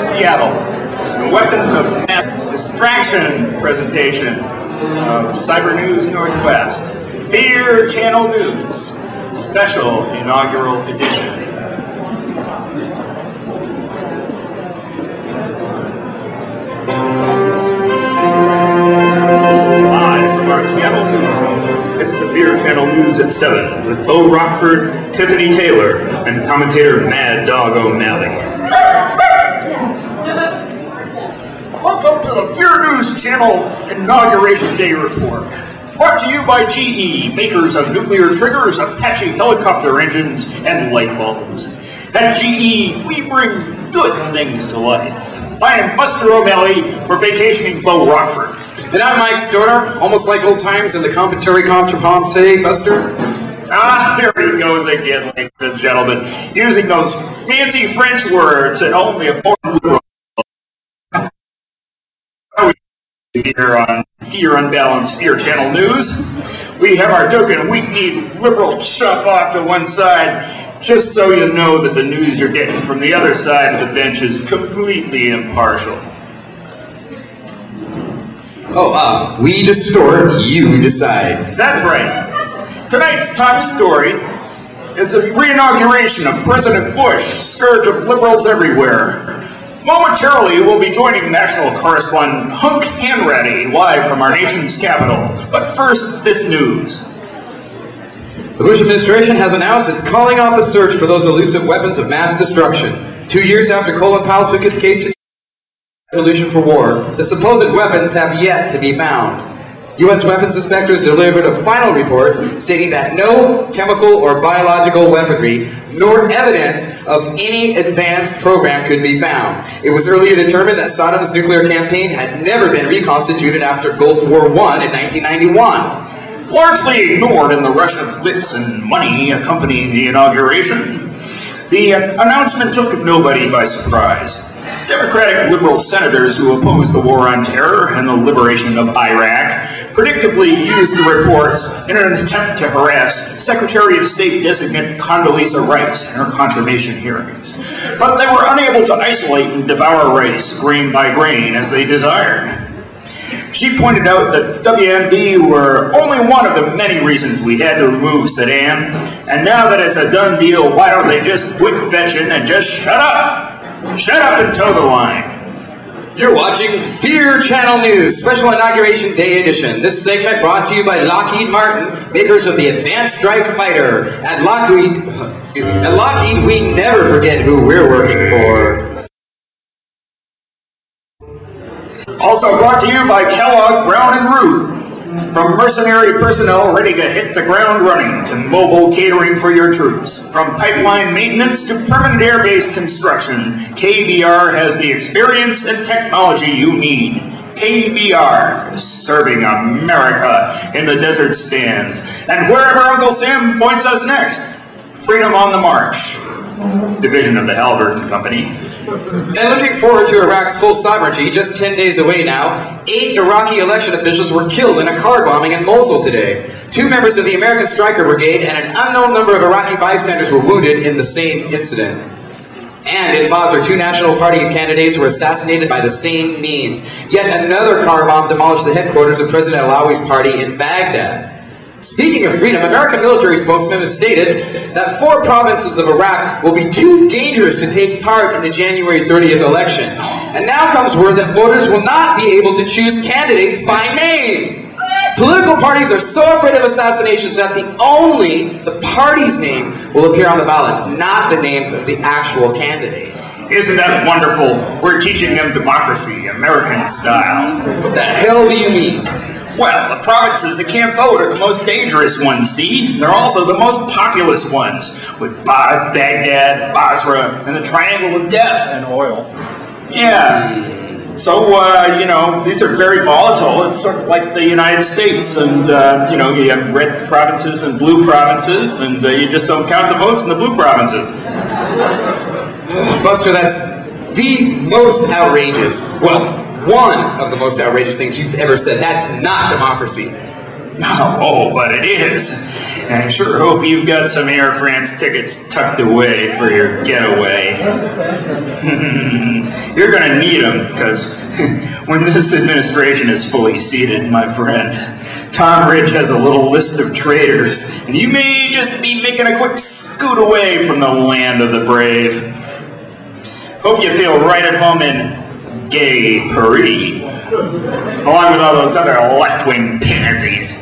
Seattle. The weapons of mass distraction presentation of Cyber News Northwest. Fear Channel News, special inaugural edition. Live from our Seattle newsroom, it's the Fear Channel News at 7 with Bo Rockford, Tiffany Taylor, and commentator Mad Dog O'Malley. Welcome to the Fear News Channel Inauguration Day Report. Brought to you by GE, makers of nuclear triggers, Apache helicopter engines, and light bulbs. At GE, we bring good things to life. I am Buster O'Malley for vacationing Bo Rockford. And I'm Mike Stoner, almost like old times in the commentary contrepoint, Buster. Ah, there he goes again, ladies and gentlemen, using those fancy French words that only a poor liberal here on Fear Unbalanced Fear Channel News. We have our token weak-kneed liberal chump off to one side, just so you know that the news you're getting from the other side of the bench is completely impartial. We distort, you decide. That's right. Tonight's top story is the re-inauguration of President Bush, scourge of liberals everywhere. Momentarily, we'll be joining national correspondent Hunk Hanratty live from our nation's capital. But first, this news. The Bush administration has announced it's calling off the search for those elusive weapons of mass destruction. 2 years after Colin Powell took his case to resolution for war, the supposed weapons have yet to be found. U.S. weapons inspectors delivered a final report stating that no chemical or biological weaponry nor evidence of any advanced program could be found. It was earlier determined that Saddam's nuclear campaign had never been reconstituted after Gulf War I in 1991. Largely ignored in the rush of glitz and money accompanying the inauguration, the announcement took nobody by surprise. Democratic liberal senators who opposed the war on terror and the liberation of Iraq predictably used the reports in an attempt to harass Secretary of State designate Condoleezza Rice in her confirmation hearings. But they were unable to isolate and devour Rice grain by grain as they desired. She pointed out that WMD were only one of the many reasons we had to remove Saddam, and now that it's a done deal, why don't they just quit fetching and just shut up? Shut up and toe the line. You're watching Fear Channel News, Special Inauguration Day Edition. This segment brought to you by Lockheed Martin, makers of the Advanced Strike Fighter. At Lockheed, we never forget who we're working for. Also brought to you by Kellogg, Brown and Root. From mercenary personnel ready to hit the ground running to mobile catering for your troops. From pipeline maintenance to permanent airbase construction, KBR has the experience and technology you need. KBR, serving America in the desert stands. And wherever Uncle Sam points us next, Freedom on the March, division of the Halliburton Company. And looking forward to Iraq's full sovereignty, just 10 days away now, 8 Iraqi election officials were killed in a car bombing in Mosul today. 2 members of the American Stryker Brigade and an unknown number of Iraqi bystanders were wounded in the same incident. And in Basra, 2 National Party candidates were assassinated by the same means. Yet another car bomb demolished the headquarters of President Alawi's party in Baghdad. Speaking of freedom, American military spokesmen have stated that 4 provinces of Iraq will be too dangerous to take part in the January 30th election. And now comes word that voters will not be able to choose candidates by name. Political parties are so afraid of assassinations that the party's name will appear on the ballots, not the names of the actual candidates. Isn't that wonderful? We're teaching them democracy, American style. What the hell do you mean? Well, the provinces that can't vote are the most dangerous ones, see? They're also the most populous ones, with Baghdad, Basra, and the Triangle of Death and oil. Yeah. So, you know, these are very volatile. It's sort of like the United States, and, you know, you have red provinces and blue provinces, and you just don't count the votes in the blue provinces. Buster, that's the most outrageous, well, one of the most outrageous things you've ever said. That's not democracy. Oh, but it is. And I sure hope you've got some Air France tickets tucked away for your getaway. You're gonna need them, because when this administration is fully seated, my friend, Tom Ridge has a little list of traitors, and you may just be making a quick scoot away from the land of the brave. Hope you feel right at home in Gay Paris, along with all those other left-wing pansies.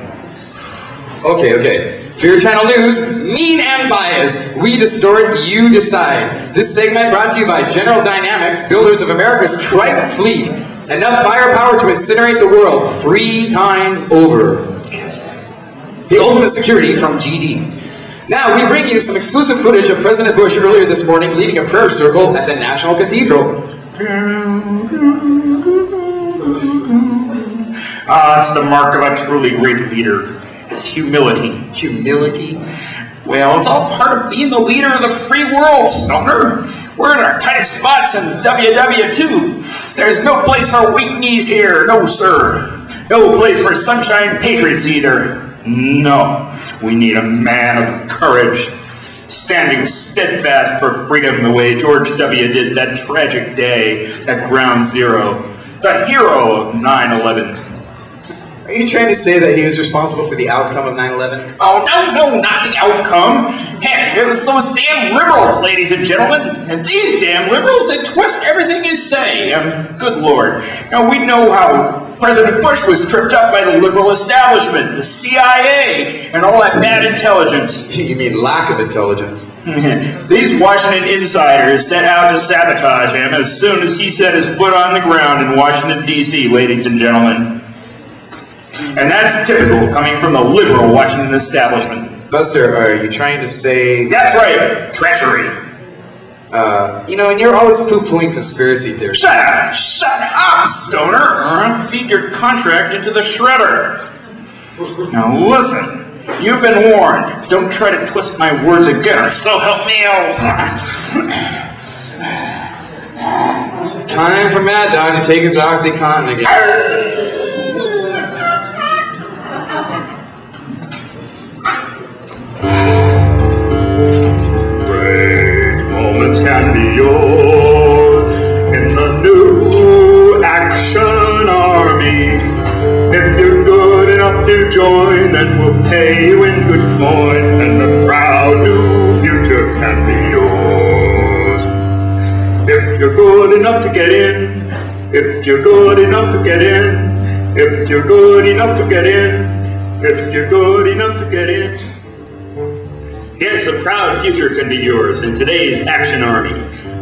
Okay. Fear Channel News, mean and biased. We distort, you decide. This segment brought to you by General Dynamics, builders of America's Triton fleet. Enough firepower to incinerate the world 3 times over. Yes. The ultimate security from GD. Now, we bring you some exclusive footage of President Bush earlier this morning leading a prayer circle at the National Cathedral. It's the mark of a truly great leader. His humility. Humility? Well, it's all part of being the leader of the free world, Stoner. We're in our tightest spot since WW2. There's no place for weak knees here, no sir. No place for sunshine patriots either. No, we need a man of courage, standing steadfast for freedom the way George W. did that tragic day at Ground Zero, the hero of 9/11. Are you trying to say that he was responsible for the outcome of 9/11? Oh, no, not the outcome. Heck, it was those damn liberals, ladies and gentlemen. And these damn liberals, they twist everything you say. Good Lord. Now, we know how President Bush was tripped up by the liberal establishment, the CIA, and all that bad intelligence. You mean lack of intelligence? These Washington insiders set out to sabotage him as soon as he set his foot on the ground in Washington, D.C., ladies and gentlemen. And that's typical coming from the liberal Washington establishment. Buster, are you trying to say... That's right, treachery. You know, and you're always poo-pooing conspiracy theories. Shut up, Stoner, or I'll feed your contract into the shredder. Now listen, you've been warned. Don't try to twist my words again, or so help me out. It's time for Mad Dog to take his OxyContin again. Can be yours in the new Action Army. If you're good enough to join, then we'll pay you in good coin, and the proud new future can be yours. If you're good enough to get in, if you're good enough to get in, if you're good enough to get in, if you're good enough to get in. Yes, a proud future can be yours in today's Action Army.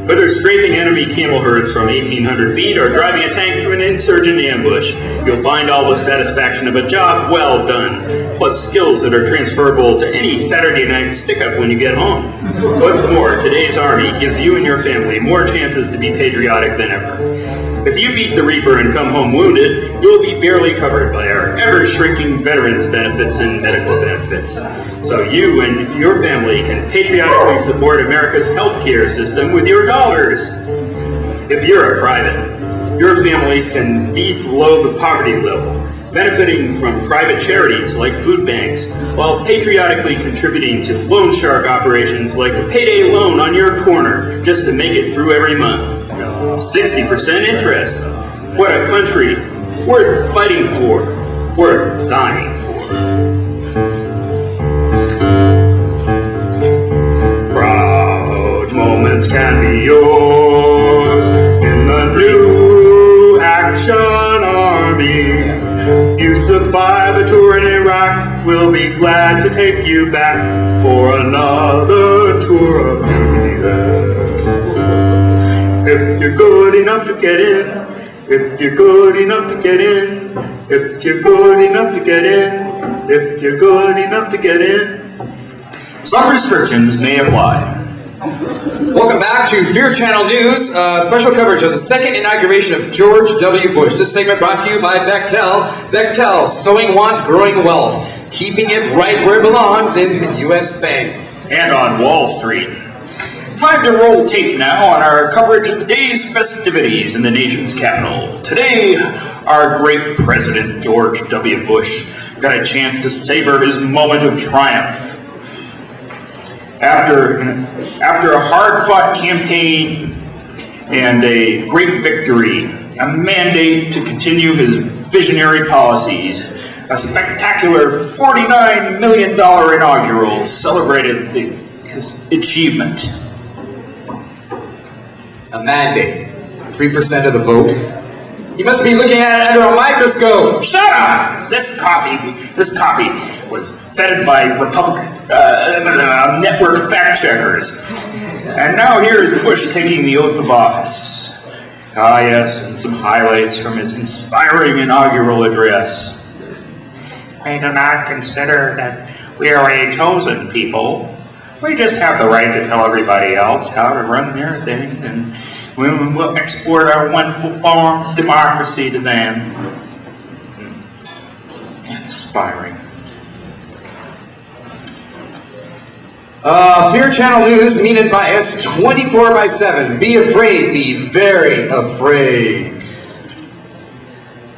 Whether strafing enemy camel herds from 1,800 feet or driving a tank through an insurgent ambush, you'll find all the satisfaction of a job well done, plus skills that are transferable to any Saturday night stick-up when you get home. What's more, today's Army gives you and your family more chances to be patriotic than ever. If you beat the Reaper and come home wounded, you'll be barely covered by our ever-shrinking veterans benefits and medical benefits. So you and your family can patriotically support America's healthcare system with your dollars. If you're a private, your family can be below the poverty level, benefiting from private charities like food banks, while patriotically contributing to loan shark operations like the payday loan on your corner just to make it through every month. 60% interest. What a country worth fighting for, worth dying for. Proud moments can be yours in the new Action Army. You survive a tour in Iraq, we'll be glad to take you back for another tour of duty there. If you're good enough to get in, if you're good enough to get in, if you're good enough to get in, if you're good enough to get in. Some restrictions may apply. Welcome back to Fear Channel News, special coverage of the second inauguration of George W. Bush. This segment brought to you by Bechtel. Bechtel, sowing want, growing wealth, keeping it right where it belongs in U.S. banks. And on Wall Street. Time to roll tape now on our coverage of the day's festivities in the nation's capital. Today, our great President George W. Bush got a chance to savor his moment of triumph. After a hard-fought campaign and a great victory, a mandate to continue his visionary policies, a spectacular $49 million inaugural celebrated his achievement. A mandate. 3% of the vote. You must be looking at it under a microscope. Shut up! This copy was vetted by network fact-checkers. And now here is Bush taking the oath of office. Ah yes, and some highlights from his inspiring inaugural address. We do not consider that we are a chosen people. We just have the right to tell everybody else how to run their thing, and we'll export our wonderful form of democracy to them. Inspiring. Fear Channel News, meaning by us 24/7. Be afraid, be very afraid.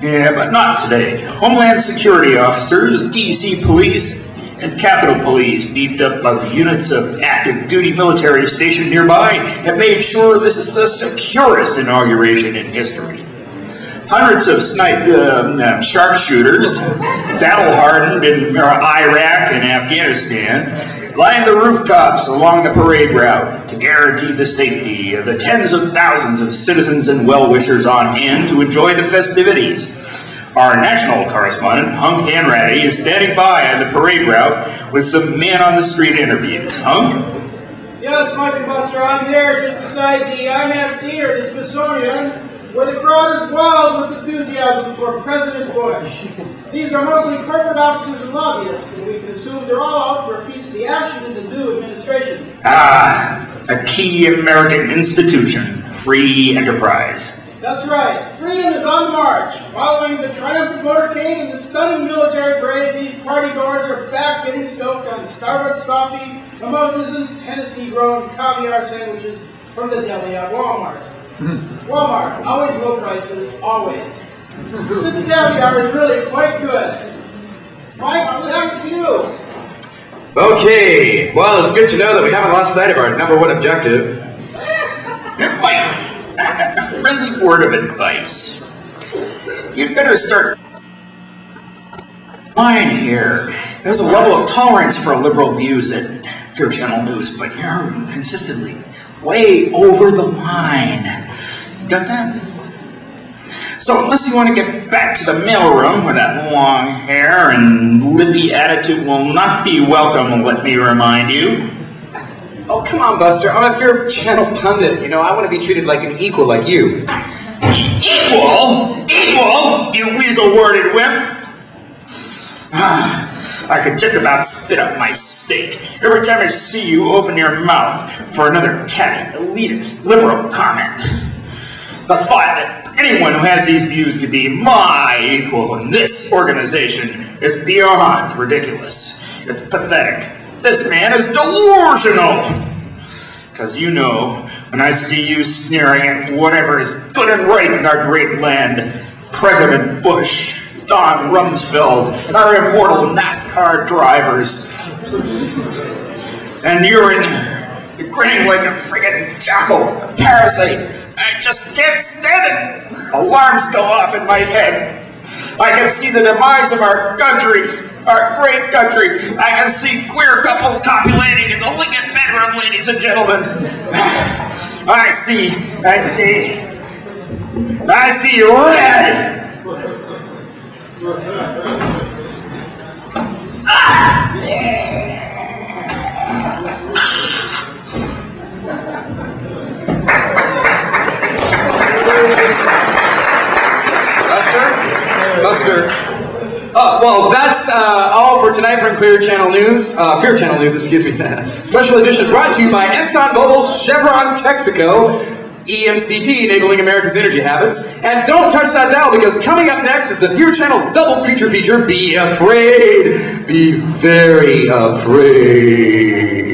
Yeah, but not today. Homeland Security officers, DC Police, and Capitol Police, beefed up by the units of active duty military stationed nearby, have made sure this is the securest inauguration in history. Hundreds of sharpshooters, battle-hardened in Iraq and Afghanistan, line the rooftops along the parade route to guarantee the safety of the tens of thousands of citizens and well-wishers on hand to enjoy the festivities. Our national correspondent, Hunk Hanratty, is standing by on the parade route with some man-on-the-street interviews. Hunk? Yes, Mike and Buster, I'm here just beside the IMAX Theater, the Smithsonian, where the crowd is wild with enthusiasm for President Bush. These are mostly corporate officers and lobbyists, and we can assume they're all out for a piece of the action in the new administration. Ah, a key American institution, free enterprise. That's right. Freedom is on the march. Following the triumphant motorcade and the stunning military parade, these partygoers are back getting stoked on Starbucks coffee, mimosas, and Tennessee-grown caviar sandwiches from the deli at Walmart. Walmart, always low prices, always. This caviar is really quite good. Mike, I'll leave it to you. Okay, well, it's good to know that we haven't lost sight of our #1 objective. Mike, a friendly word of advice. You'd better start line here. There's a level of tolerance for liberal views at Fear Channel News, but you're consistently way over the line. Got that? So unless you want to get back to the mailroom where that long hair and lippy attitude will not be welcome, let me remind you. Oh, come on, Buster. I'm a Fear Channel pundit. You know, I want to be treated like an equal like you. Equal? Equal? You weasel-worded wimp? I could just about spit up my steak every time I see you open your mouth for another catty, elitist, liberal comment. The thought that anyone who has these views could be my equal in this organization is beyond ridiculous. It's pathetic. This man is delusional. Because you know, when I see you sneering at whatever is good and right in our great land, President Bush, Don Rumsfeld, and our immortal NASCAR drivers, and you're grinning like a friggin' jackal, a parasite. I just can't stand it. Alarms go off in my head. I can see the demise of our country, our great country. I can see queer couples copulating in the Lincoln bedroom, ladies and gentlemen. I see red. Buster. Well, that's all for tonight from Fear Channel News, excuse me. Special edition brought to you by ExxonMobil, Chevron, Texaco, EMCD, enabling America's energy habits. And don't touch that dial, because coming up next is the Fear Channel double creature feature, Be Afraid. Be very afraid.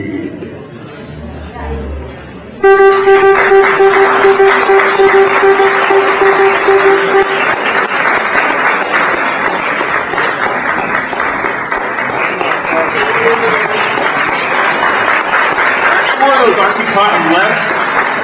More of those Oxycontin left.